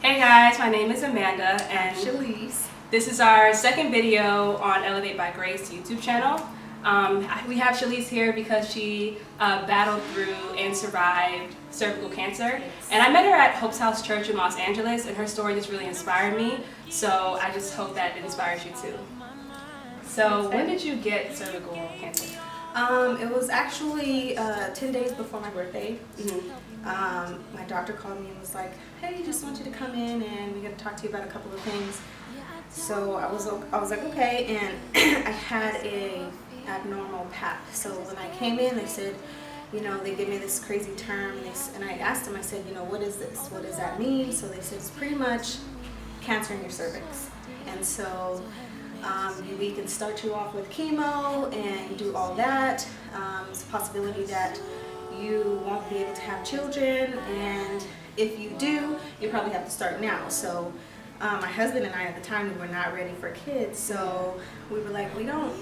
Hey guys, my name is Amanda and Chaliz. this is our second video on Elevate by Grace YouTube channel. We have Chaliz here because she battled through and survived cervical cancer. Yes. And I met her at Hope's House Church in Los Angeles, and her story just really inspired me. So I just hope that it inspires you too. So when did you get cervical cancer? It was actually 10 days before my birthday. My doctor called me and was like, hey, just want you to come in and we're going to talk to you about a couple of things. So I was like, okay, and I had a abnormal pap. So when I came in, they said, you know, they gave me this crazy term, and I asked them, I said, you know, what is this? What does that mean? So they said, it's pretty much cancer in your cervix. And so we can start you off with chemo and do all that. It's a possibility that you won't be able to have children, and if you do, you probably have to start now. So my husband and I at the time, we were not ready for kids, so we were like, we don't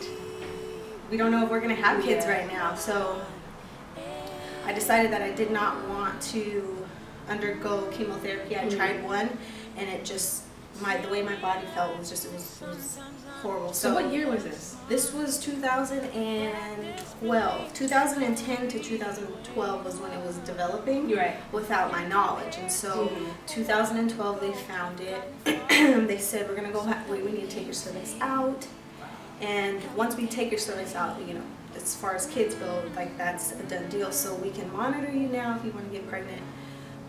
know if we're gonna have kids right now. So I decided that I did not want to undergo chemotherapy. I tried one, and it just the way my body felt was just it was horrible. So what year was this? This was 2012. 2010 to 2012 was when it was developing. You're right. Without my knowledge. And so 2012 they found it. They said, we're going to go, we need to take your cervix out. And once we take your cervix out, you know, as far as kids go, like that's a done deal. So we can monitor you now if you want to get pregnant.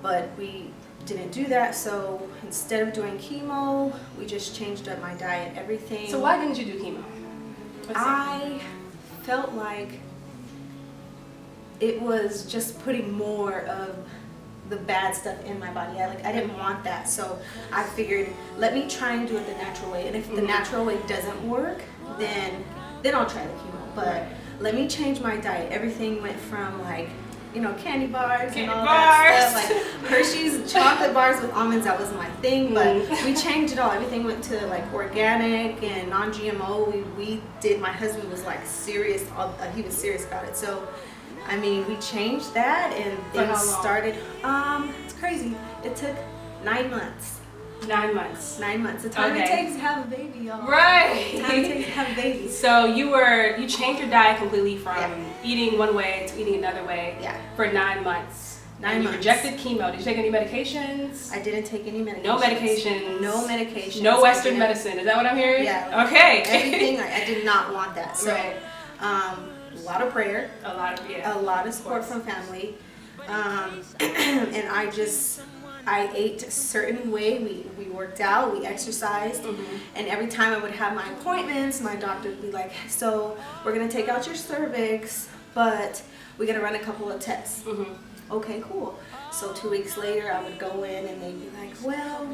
But we didn't do that, so instead of doing chemo, we just changed up my diet, everything. So why didn't you do chemo? I felt like it was just putting more of the bad stuff in my body. I didn't want that, so I figured, let me try and do it the natural way, and if the natural way doesn't work, then I'll try the chemo. But let me change my diet. Everything went from like, you know, candy bars and all that stuff, like Hershey's chocolate bars with almonds. That was my thing, but we changed it all. Everything went to like organic and non-GMO. We did. My husband was like serious. He was serious about it. So, I mean, we changed that, and things started. It's crazy. It took 9 months. 9 months. 9 months. The time it takes to have a baby, y'all. Right. The time it takes to have a baby. So you changed your diet completely from eating one way to eating another way for 9 months. 9 months. You rejected chemo. Did you take any medications? I didn't take any medications. No medications. No medications. No Western medicine. Is that what I'm hearing? Yeah. Okay. Everything. I did not want that. So, a lot of prayer. A lot of support from family. And I ate a certain way. We worked out, we exercised, and every time I would have my appointments, my doctor would be like, so we're going to take out your cervix, but we're going to run a couple of tests. Okay, cool. So 2 weeks later, I would go in and they'd be like, well,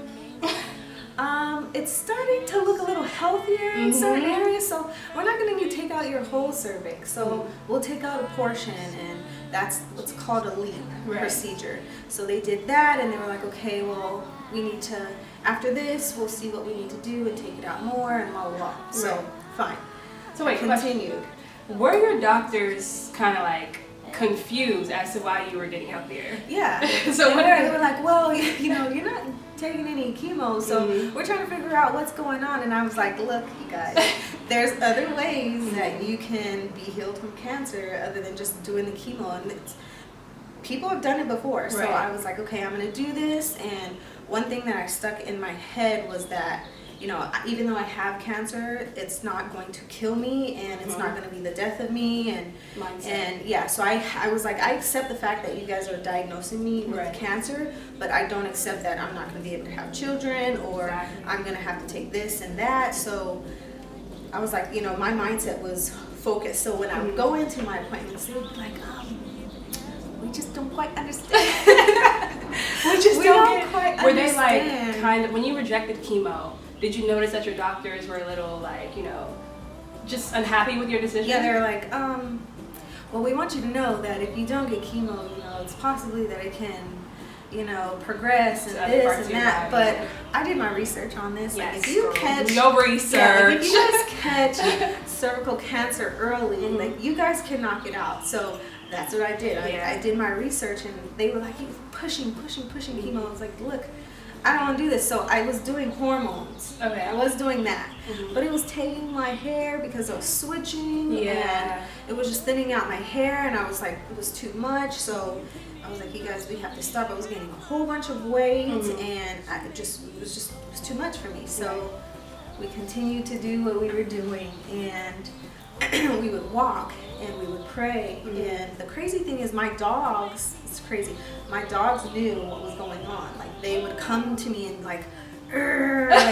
it's starting to look a little healthier in certain areas, so we're not going to take out your whole cervix. So we'll take out a portion, and that's what's called a LEAP procedure. So they did that, and they were like, okay, well, we need to, after this, we'll see what we need to do and take it out more, and blah, blah, blah. So, fine. So wait, continued. Were your doctors kind of like confused as to why you were getting healthier? Yeah. So they were like, well, you know, you're not taking any chemo, so we're trying to figure out what's going on. And I was like, look, you guys, there's other ways that you can be healed from cancer other than just doing the chemo, and people have done it before. So I was like, okay, I'm gonna do this. And one thing that I stuck in my head was that, you know, even though I have cancer, it's not going to kill me, and it's not going to be the death of me, and yeah. So I was like, I accept the fact that you guys are diagnosing me with cancer, but I don't accept that I'm not going to be able to have children, or I'm going to have to take this and that. So I was like, you know, my mindset was focused. So when I would go into my appointments, they would be like, we just don't quite understand. we don't quite understand. Were they like kind of, when you rejected chemo, did you notice that your doctors were a little like, you know, just unhappy with your decision? Yeah, they were like, well, we want you to know that if you don't get chemo, you know, it's possibly that it can, you know, progress and this and that. But I did my research on this. Like, if you catch if you guys catch cervical cancer early, like, you guys can knock it out. So that's what I did. I did my research, and they were like, you're pushing chemo. I was like, look, I don't want to do this. So I was doing hormones. Okay. I was doing that. Mm-hmm. But it was taking my hair because I was switching. Yeah. And it was just thinning out my hair, and I was like, it was too much. So I was like, you guys, we have to stop. I was gaining a whole bunch of weight, and it was too much for me. So we continued to do what we were doing, and we would walk and we would pray. And the crazy thing is, my dogs, it's crazy, my dogs knew what was going on. Like, they would come to me and like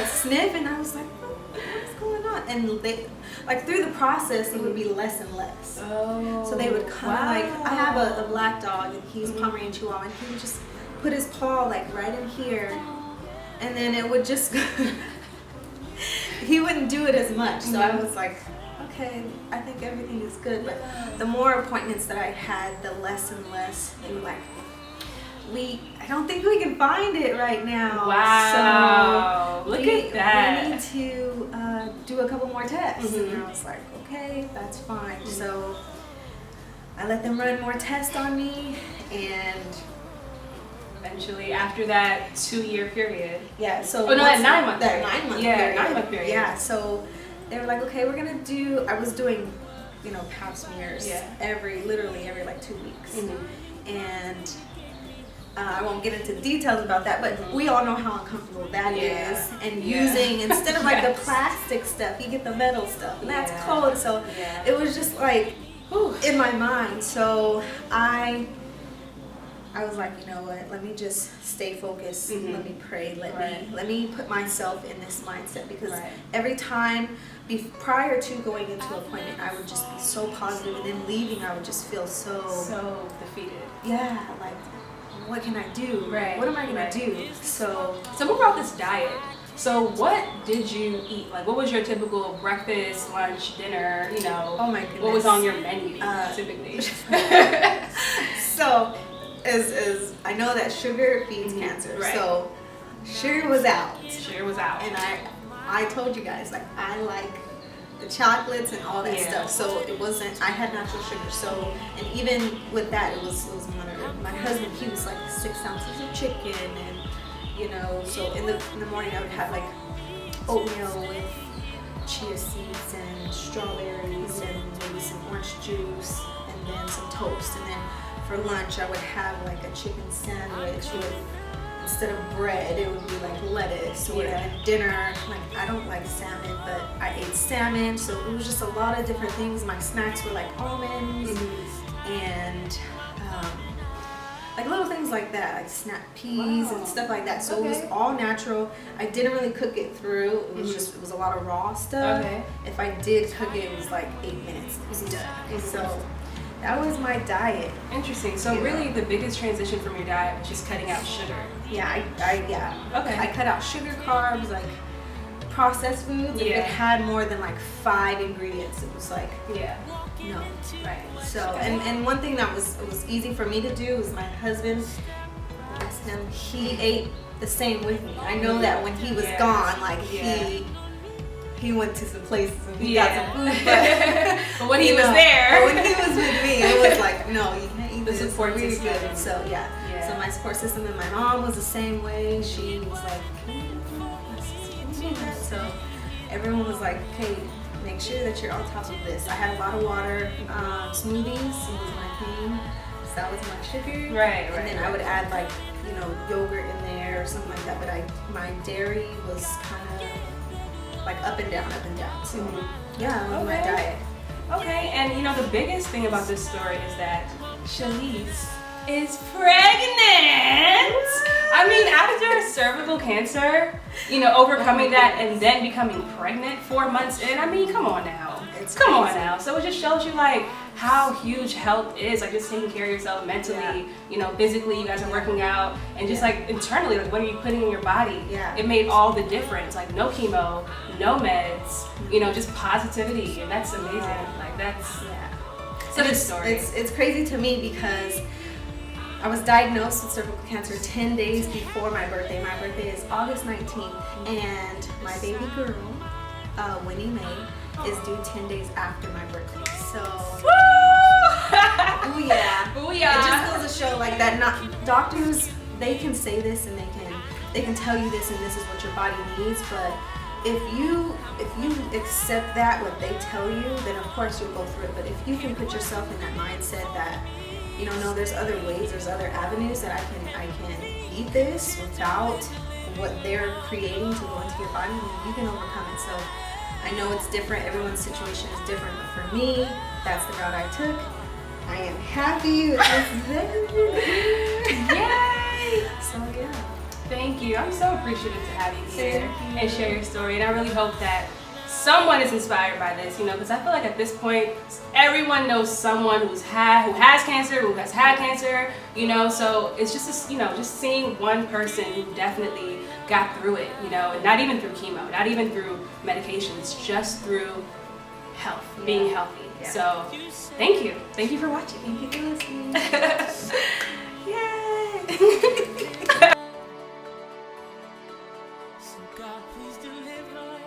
sniff, and I was like, what's going on? And they, like, through the process, it would be less and less. Oh, so they would come, like, I have a black dog, and he's Pomeranian Chihuahua, and he would just put his paw like right in here, and then it would just he wouldn't do it as much. So I was like, okay, I think everything is good. But the more appointments that I had, the less and less they were like, I don't think we can find it right now. Wow. So look at that. We need to do a couple more tests. And I was like, okay, that's fine. So I let them run more tests on me, and eventually, after that 2-year period. yeah, so that 9-month period. That 9-month yeah, period. 9-month period. Yeah, so they were like, okay, we're gonna do, I was doing, pap smears literally every like 2 weeks. And I won't get into details about that, but we all know how uncomfortable that is. And using, instead of like the plastic stuff, you get the metal stuff, and that's cold. So it was just like, in my mind. So I was like, you know what, let me just stay focused, let me pray, let me put myself in this mindset, because every time prior to going into an appointment, I would just be so positive, and then leaving, I would just feel so defeated. Yeah, like, what can I do? What am I gonna do? So what about this diet? So what did you eat? Like, what was your typical breakfast, lunch, dinner, oh my goodness, what was on your menu typically? So as I know that sugar feeds cancer, so sugar was out. Sugar was out. And I told you guys, like, I like the chocolates and all that stuff. So it wasn't, I had natural sugar. So, and even with that, it was moderate. My husband, he was like 6 ounces of chicken, and so in the morning I would have like oatmeal with chia seeds and strawberries and maybe some orange juice, and then some toast. And then for lunch I would have like a chicken sandwich with, instead of bread, it would be like lettuce. Or at dinner, like, I don't like salmon, but I ate salmon. So it was just a lot of different things. My snacks were like almonds and like little things like that, like snap peas and stuff like that. So it was all natural. I didn't really cook it through. It was just, it was a lot of raw stuff. If I did cook it, it was like 8 minutes. It was done. So that was my diet. Interesting. So really the biggest transition from your diet was just cutting out sugar. Yeah, I cut out sugar, carbs, like processed foods. If it had more than like 5 ingredients, it was like, no. So, and one thing that was easy for me to do was my husband, asked him, he ate the same with me. I know that when he was gone, like he went to some places and he got some food, but when he was there, when he was with me, it was like, no, you can't eat this. Support really system. good. So so my support system, and my mom was the same way. She was like, so everyone was like, okay, make sure that you're on top of this. I had a lot of water, smoothies was my thing. So that was my sugar. And then I would add like, yogurt in there or something like that. But my dairy was kind of like up and down. So that was my diet. Okay, and the biggest thing about this story is that Chaliz is pregnant. I mean, after cervical cancer, overcoming that and then becoming pregnant 4 months in, I mean, come on now. Come on now. So it just shows you like how huge health is, like just taking care of yourself mentally, physically, you guys are working out, and just like internally, like what are you putting in your body? It made all the difference. Like no chemo, no meds, just positivity, and that's amazing. Like that's so this story. It's crazy to me because I was diagnosed with cervical cancer 10 days before my birthday. My birthday is August 19th, and my baby girl, Winnie Mae, is due 10 days after my birthday. So, It just goes to show like that. Not doctors, they can say this and they can they can tell you this and this is what your body needs, but if you accept that, what they tell you, then of course you'll go through it. But if you can put yourself in that mindset that, you know, no, there's other ways, there's other avenues that I can eat this without what they're creating to go into your body, then you can overcome it. So I know it's different, everyone's situation is different, but for me, that's the route I took. I am happy with this. Yay! So yeah. Thank you. I'm so appreciative to have you here and share your story. And I really hope that someone is inspired by this, you know, because I feel like at this point, everyone knows someone who has cancer, who has had cancer, you know, so it's just, you know, just seeing one person who definitely got through it, you know, and not even through chemo, not even through medications, just through health, being healthy. Yeah. So thank you. Thank you for watching. Thank you for listening. Yay! So God, please deliver.